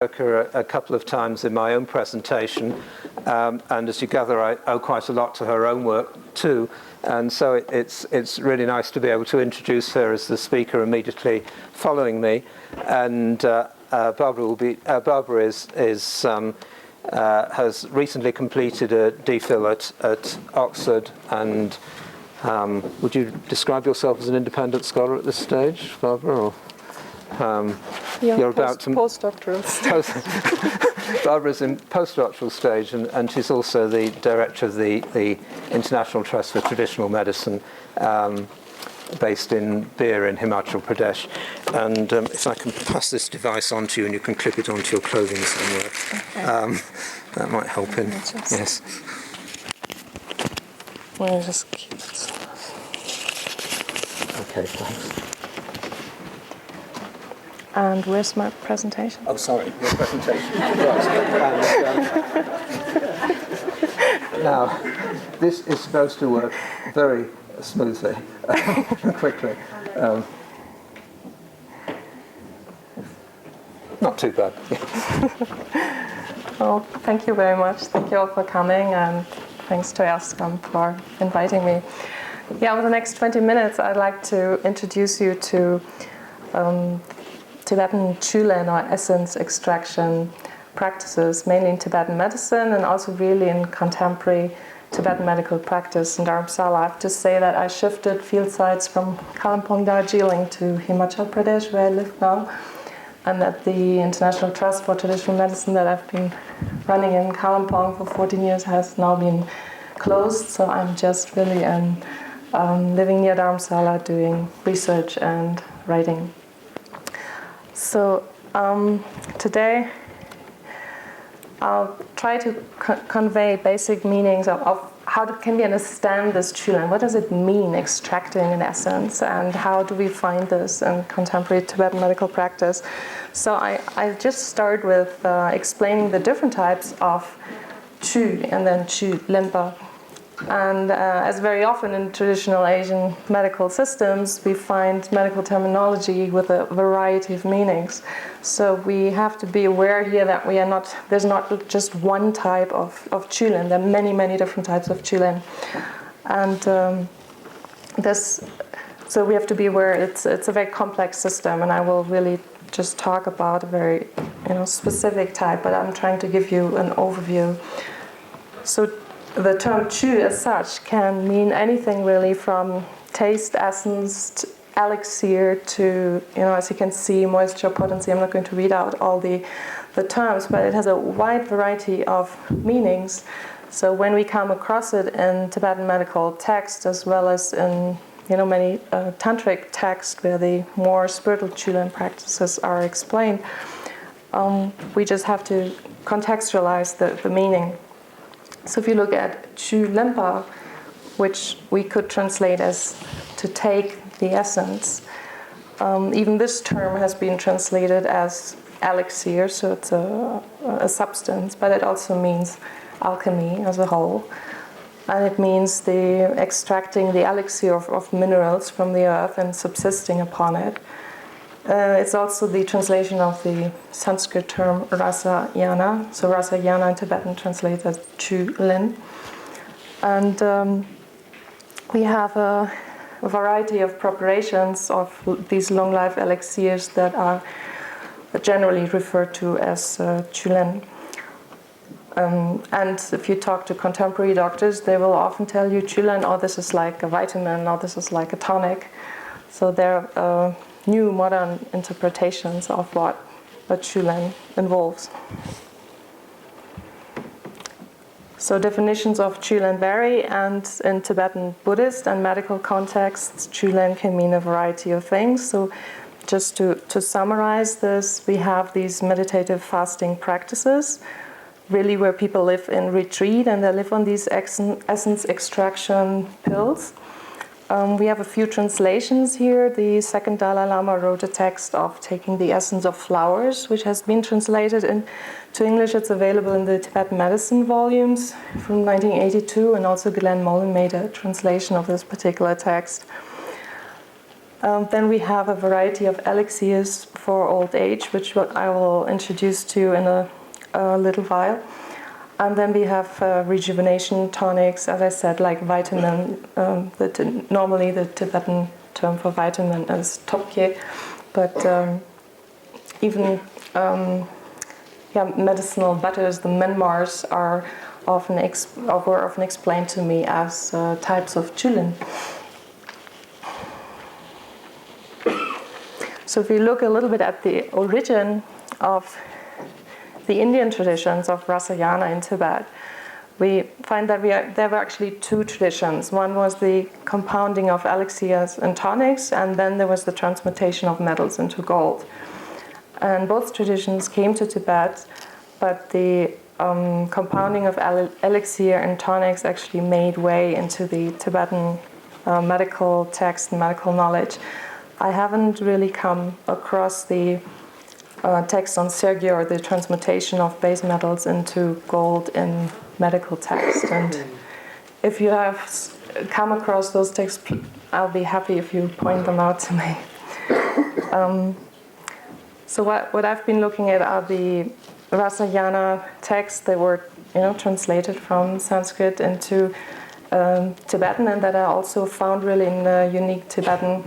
Gerke a couple of times in my own presentation, and as you gather, I owe quite a lot to her own work too, and so it's really nice to be able to introduce her as the speaker immediately following me. And Barbara has recently completed a DPhil at Oxford, and would you describe yourself as an independent scholar at this stage, Barbara? Or? You're about to postdoctoral stage. Barbara's in postdoctoral stage, and she's also the director of the International Trust for Traditional Medicine, based in Bir in Himachal Pradesh. And if I can pass this device on to you, and you can clip it onto your clothing somewhere, okay. That might help in. Yes. We'll just keep it. Okay, thanks. And where's my presentation? Oh, sorry, your presentation. Right. Now, this is supposed to work very smoothly, quickly. Not too bad. Well, thank you very much. Thank you all for coming, and thanks to ICTAM for inviting me. Yeah, over the next 20 minutes, I'd like to introduce you to Tibetan Chulen or essence extraction practices, mainly in Tibetan medicine and also really in contemporary Tibetan medical practice in Dharamsala. I have to say that I shifted field sites from Kalimpong, Darjeeling to Himachal Pradesh, where I live now, and that the International Trust for Traditional Medicine that I've been running in Kalimpong for 14 years has now been closed, so I'm just really living near Dharamsala doing research and writing. So today I'll try to convey basic meanings of how can we understand this Chulen. What does it mean, extracting an essence, and how do we find this in contemporary Tibetan medical practice? So I just start with explaining the different types of Chu and then Chu Limpa. And as very often in traditional Asian medical systems, we find medical terminology with a variety of meanings. So we have to be aware here that there's not just one type of Chulen. There are many, many different types of Chulen. And so we have to be aware it's a very complex system, and I will really just talk about a very specific type, but I'm trying to give you an overview. So the term Chu as such can mean anything really from taste, essence, to elixir to, as you can see, moisture, potency. I'm not going to read out all the terms, but it has a wide variety of meanings. So when we come across it in Tibetan medical texts, as well as in many tantric texts where the more spiritual Chulen practices are explained, we just have to contextualize the meaning. So if you look at Chu Limpa, which we could translate as to take the essence, even this term has been translated as elixir, so it's a substance, but it also means alchemy as a whole. And it means the extracting the elixir of minerals from the earth and subsisting upon it. It's also the translation of the Sanskrit term rasa yana. So rasa yana in Tibetan translates as Chulen. And we have a variety of preparations of these long-life elixirs that are generally referred to as Chulen. And if you talk to contemporary doctors, they will often tell you Chulen, oh, this is like a vitamin, or this is like a tonic. So they're new modern interpretations of what a Chulen involves. So definitions of Chulen vary, and in Tibetan Buddhist and medical contexts, Chulen can mean a variety of things. So just to summarize this, we have these meditative fasting practices, really where people live in retreat and they live on these essence extraction pills. We have a few translations here. The second Dalai Lama wrote a text of taking the essence of flowers, which has been translated into English. It's available in the Tibetan medicine volumes from 1982, and also Glenn Mullen made a translation of this particular text. Then we have a variety of elixirs for old age, which I will introduce to you in a little while. And then we have rejuvenation tonics, as I said, like vitamin. Normally the Tibetan term for vitamin is topke, but even medicinal butters, the menmars, were often explained to me as types of Chulen. So if we look a little bit at the origin of the Indian traditions of Rasayana in Tibet, we find that there were actually two traditions. One was the compounding of elixirs and tonics, and then there was the transmutation of metals into gold. And both traditions came to Tibet, but the compounding of elixir and tonics actually made way into the Tibetan medical text and medical knowledge. I haven't really come across the text on Sergio, or the transmutation of base metals into gold in medical text. And if you have come across those texts, I'll be happy if you point them out to me. So what I've been looking at are the Rasayana texts that were translated from Sanskrit into Tibetan, and that are also found really in the unique Tibetan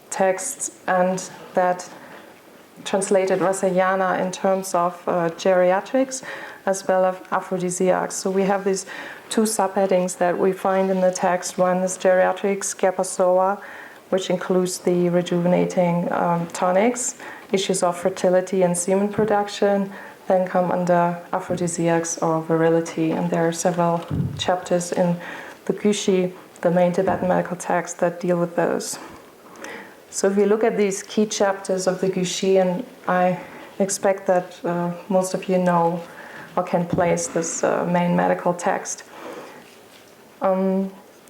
texts, and that translated Rasayana in terms of geriatrics as well as aphrodisiacs. So we have these two subheadings that we find in the text. One is geriatrics, Gerpasoa, which includes the rejuvenating tonics, issues of fertility and semen production, then come under aphrodisiacs or virility. And there are several chapters in the Gushi, the main Tibetan medical text, that deal with those. So if you look at these key chapters of the Gushi, and I expect that most of you know or can place this main medical text.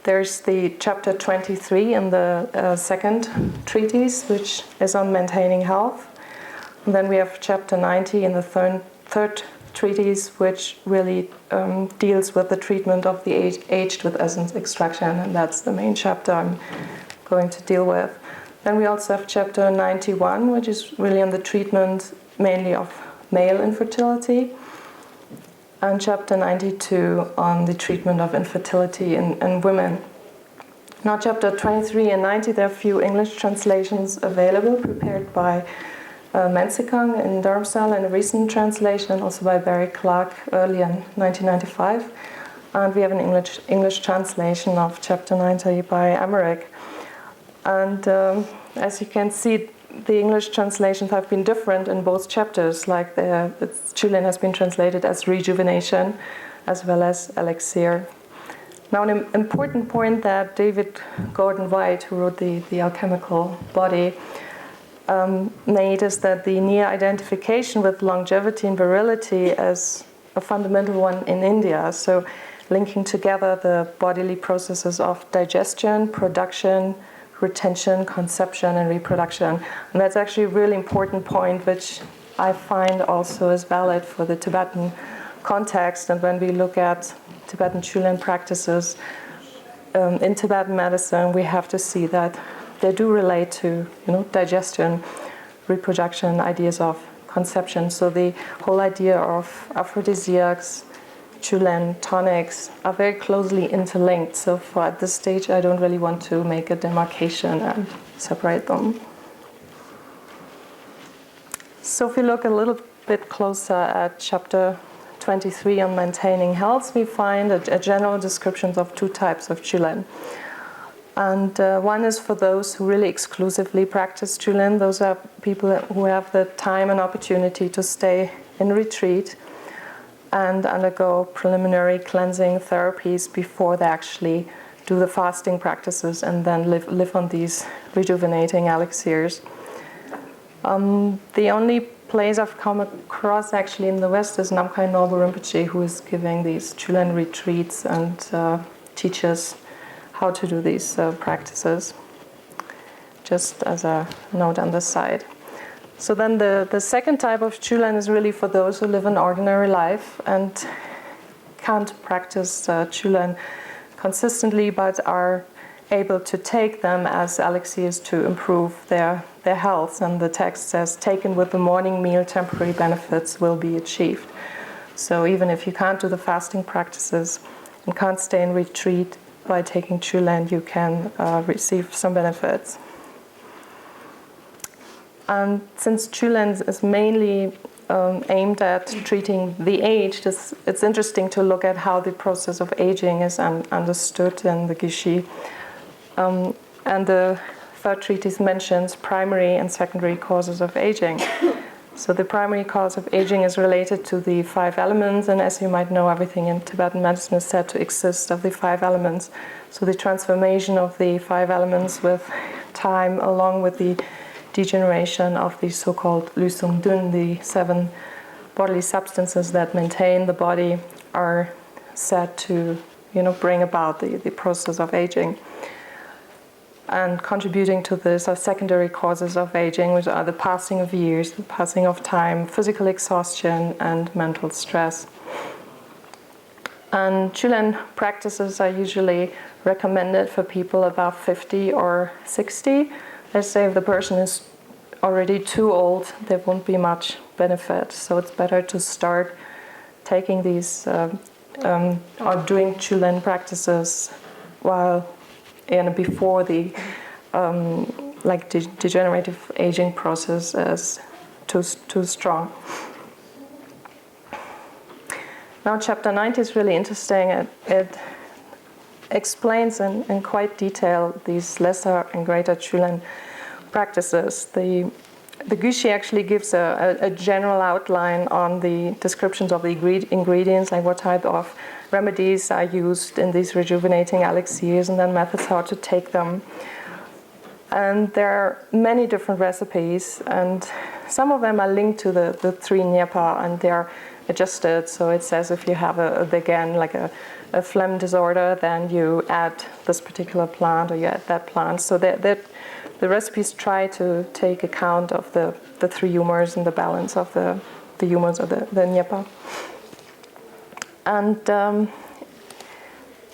There's the chapter 23 in the second treatise, which is on maintaining health. And then we have chapter 90 in the third treatise, which really deals with the treatment of the aged with essence extraction, and that's the main chapter I'm going to deal with. Then we also have chapter 91, which is really on the treatment mainly of male infertility, and chapter 92 on the treatment of infertility in women. Now, chapter 23 and 90, there are a few English translations available, prepared by Mensikang in Dharamsala in a recent translation, also by Barry Clark early in 1995. And we have an English translation of chapter 90 by Emmerich. And as you can see, the English translations have been different in both chapters. Like Chulen has been translated as rejuvenation as well as elixir. Now, an important point that David Gordon White, who wrote the Alchemical Body, made is that the near identification with longevity and virility is a fundamental one in India. So linking together the bodily processes of digestion, production, retention, conception, and reproduction. And that's actually a really important point, which I find also is valid for the Tibetan context. And when we look at Tibetan Chulen practices in Tibetan medicine, we have to see that they do relate to digestion, reproduction, ideas of conception. So the whole idea of aphrodisiacs, Chulen, tonics are very closely interlinked. So at this stage, I don't really want to make a demarcation and separate them. So if we look a little bit closer at chapter 23 on maintaining health, we find a general description of two types of Chulen. And one is for those who really exclusively practice Chulen. Those are people who have the time and opportunity to stay in retreat and undergo preliminary cleansing therapies before they actually do the fasting practices and then live on these rejuvenating elixirs. The only place I've come across actually in the West is Namkhai Norbu Rinpoche, who is giving these Chulen retreats and teaches how to do these practices, just as a note on the side. So then the second type of Chulen is really for those who live an ordinary life and can't practice Chulen consistently, but are able to take them as elixirs to improve their health. And the text says, taken with the morning meal, temporary benefits will be achieved. So even if you can't do the fasting practices and can't stay in retreat, by taking Chulen you can receive some benefits. And since Chulen is mainly aimed at treating the aged, it's interesting to look at how the process of aging is understood in the Gyshi. And the third treatise mentions primary and secondary causes of aging. So the primary cause of aging is related to the 5 elements, and as you might know, everything in Tibetan medicine is said to exist of the 5 elements. So the transformation of the 5 elements with time, along with the degeneration of the so-called Lusung Dun, the 7 bodily substances that maintain the body, are said to, bring about the process of aging. And contributing to this are secondary causes of aging, which are the passing of years, the passing of time, physical exhaustion, and mental stress. And Chulen practices are usually recommended for people above 50 or 60. Let's say if the person is already too old, there won't be much benefit. So it's better to start taking these or doing Chulen practices before the degenerative aging process is too strong. Now, chapter 90 is really interesting. It explains in quite detail these lesser and greater Chulen practices. The Gyshi actually gives a general outline on the descriptions of the ingredients, like what type of remedies are used in these rejuvenating elixirs, and then methods how to take them. And there are many different recipes, and some of them are linked to the 3 Nyepa, and they're adjusted. So it says if you have a phlegm disorder, then you add this particular plant, or you add that plant. So the recipes try to take account of the 3 humors and the balance of the humors of the Nyepa. And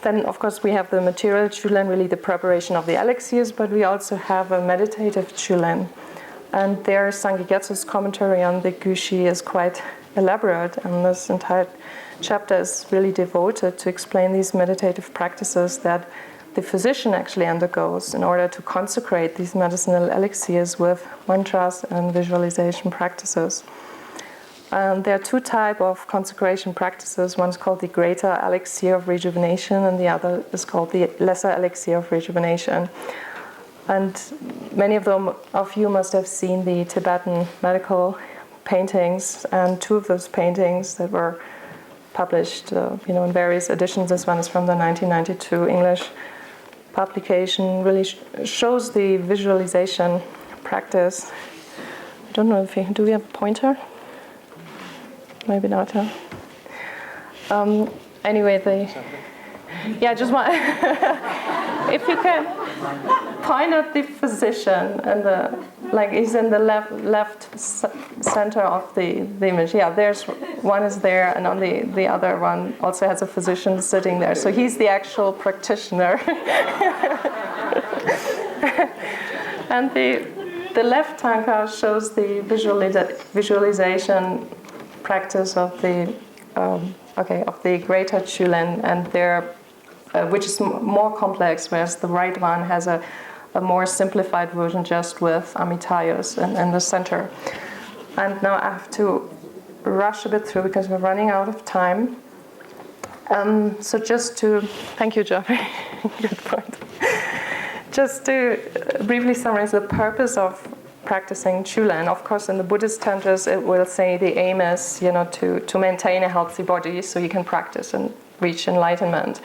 then, of course, we have the material Chulen, really the preparation of the elixirs, but we also have a meditative Chulen. And there, Sangigetsu's commentary on the Gyshi is quite elaborate, and this entire chapter is really devoted to explain these meditative practices that the physician actually undergoes in order to consecrate these medicinal elixirs with mantras and visualization practices. There are 2 types of consecration practices. One is called the greater elixir of rejuvenation, and the other is called the lesser elixir of rejuvenation. And many of you must have seen the Tibetan medical paintings, and 2 of those paintings that were published in various editions. This one is from the 1992 English publication, really shows the visualization practice. I don't know do we have a pointer? Maybe not, huh? Anyway, just want if you can point at the physician and he's in the left center of the image. Yeah, there's one is there, and on the other one also has a physician sitting there. So he's the actual practitioner. And the left tanka shows the visualization practice of the greater Chulen, and which is more complex, whereas the right one has a more simplified version just with Amitayos in the center. And now I have to rush a bit through because we're running out of time. So thank you, Geoffrey. Good point. Just to briefly summarize the purpose of practicing Chulen. Of course, in the Buddhist tantras, it will say the aim is, to maintain a healthy body so you can practice and reach enlightenment.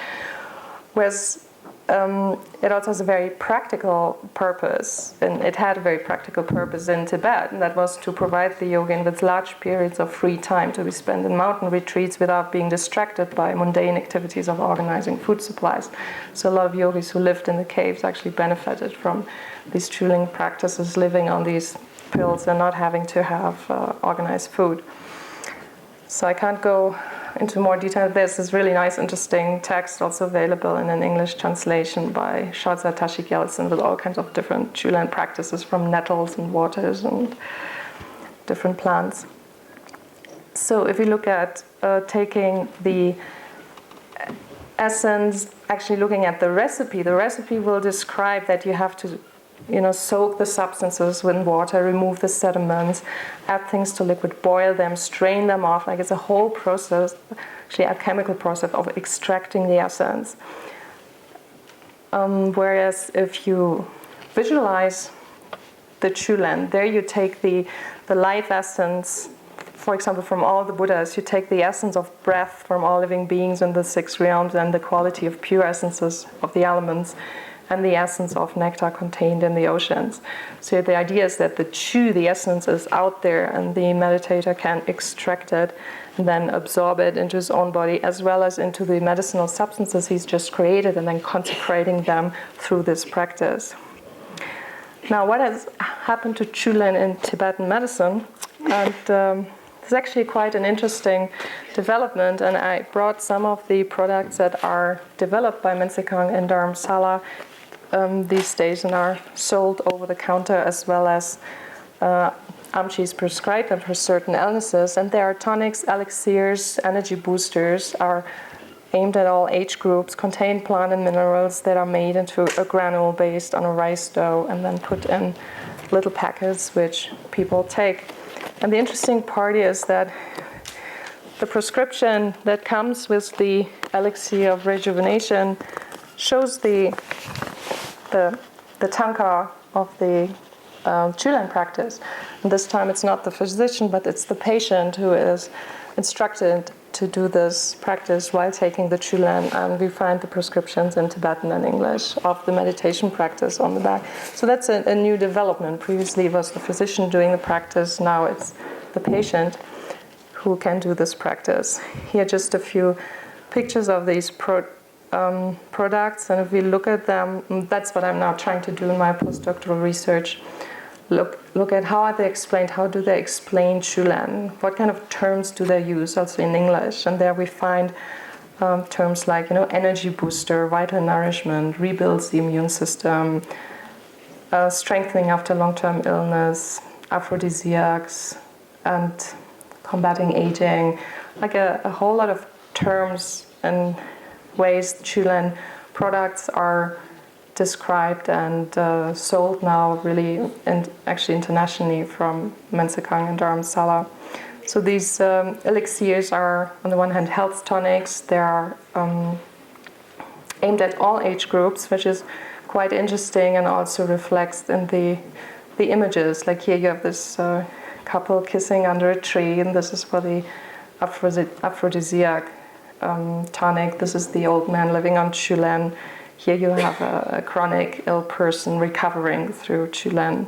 Whereas it also has a very practical purpose, and it had a very practical purpose in Tibet, and that was to provide the yogin with large periods of free time to be spent in mountain retreats without being distracted by mundane activities of organizing food supplies. So a lot of yogis who lived in the caves actually benefited from these Chulen practices, living on these pills and not having to have organized food. So I can't go into more detail, there's this really nice, interesting text also available in an English translation by Shalza Tashi-Gelsen with all kinds of different Chulen practices from nettles and waters and different plants. So if we look at taking the essence, actually looking at the recipe will describe that you have to soak the substances in water, remove the sediments, add things to liquid, boil them, strain them off. Like it's a whole process, actually a chemical process of extracting the essence. Whereas if you visualize the Chulen, there you take the life essence, for example, from all the Buddhas, you take the essence of breath from all living beings in the 6 realms and the quality of pure essences of the elements, and the essence of nectar contained in the oceans. So the idea is that the essence is out there, and the meditator can extract it and then absorb it into his own body, as well as into the medicinal substances he's just created, and then consecrating them through this practice. Now, what has happened to Chulen in Tibetan medicine? And it's actually quite an interesting development, and I brought some of the products that are developed by Mensekang and Dharamsala these days and are sold over the counter, as well as Amchis prescribed them for certain illnesses. And there are tonics, elixirs, energy boosters, are aimed at all age groups, contain plant and minerals that are made into a granule based on a rice dough and then put in little packets which people take. And the interesting part is that the prescription that comes with the elixir of rejuvenation shows the tanka of the Chulen practice. And this time it's not the physician, but it's the patient who is instructed to do this practice while taking the Chulen. And we find the prescriptions in Tibetan and English of the meditation practice on the back. So that's a new development. Previously it was the physician doing the practice. Now it's the patient who can do this practice. Here are just a few pictures of these products, and if we look at them, that's what I'm now trying to do in my postdoctoral research. Look at how are they explained, how do they explain Chulen, what kind of terms do they use also in English, and there we find terms like energy booster, vital nourishment, rebuilds the immune system, strengthening after long-term illness, aphrodisiacs, and combating aging, like a whole lot of terms and ways Chulen products are described and sold now really, and actually internationally, from Mensekang and Dharamsala. So these elixirs are, on the one hand, health tonics. They are aimed at all age groups, which is quite interesting and also reflects in the images. Like here you have this couple kissing under a tree, and this is for the aphrodisiac tonic. This is the old man living on Chulen. Here you have a chronic ill person recovering through Chulen.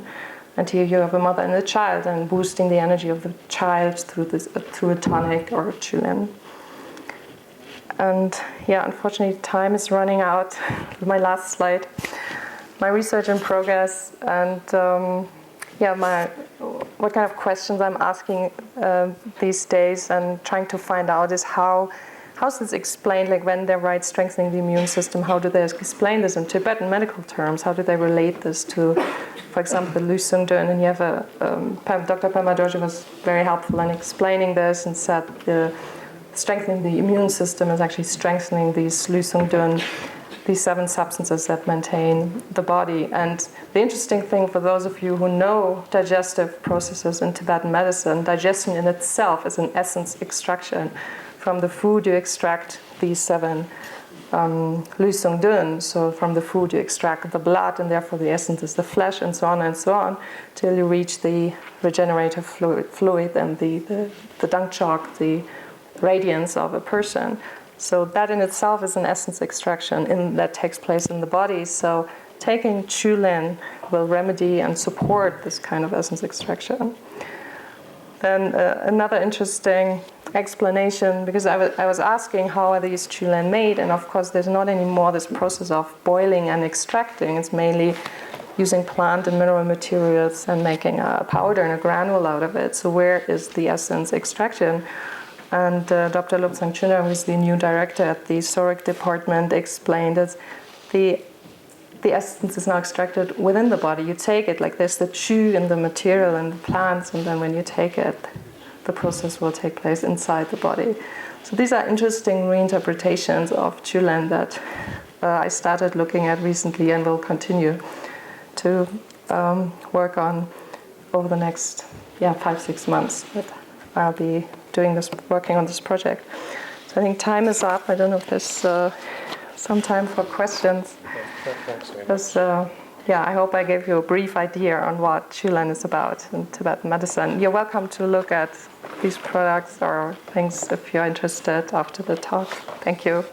And here you have a mother and a child and boosting the energy of the child through a tonic or a Chulen. And yeah, unfortunately time is running out. My last slide. My research in progress, and what kind of questions I'm asking these days and trying to find out is how's this explained, like when they write strengthening the immune system, how do they explain this in Tibetan medical terms? How do they relate this to, for example, Lusung Dön? And you have Dr. Pema Dorje was very helpful in explaining this and said strengthening the immune system is actually strengthening these Lusung Dön, these 7 substances that maintain the body. And the interesting thing for those of you who know digestive processes in Tibetan medicine, digestion in itself is an essence extraction. From the food you extract these 7 Lusung Dön. So from the food you extract the blood, and therefore the essence is the flesh, and so on, till you reach the regenerative fluid and the dangchok, the radiance of a person. So that in itself is an essence extraction that takes place in the body. So taking Chulen will remedy and support this kind of essence extraction. Then another interesting explanation, because I was asking how are these Chulen made, and of course there's not anymore this process of boiling and extracting. It's mainly using plant and mineral materials and making a powder and a granule out of it. So where is the essence extraction? And Dr. Lobsang Chuna, who is the new director at the SORIC department, explained that the essence is now extracted within the body. You take it, like there's the chew in the material and the plants, and then when you take it, the process will take place inside the body. So these are interesting reinterpretations of Chulen that I started looking at recently and will continue to work on over the next 5-6 months. But I'll be working on this project. So I think time is up. I don't know if there's some time for questions. Thanks. I hope I gave you a brief idea on what Chulen is about in Tibetan medicine. You're welcome to look at these products or things if you're interested after the talk. Thank you.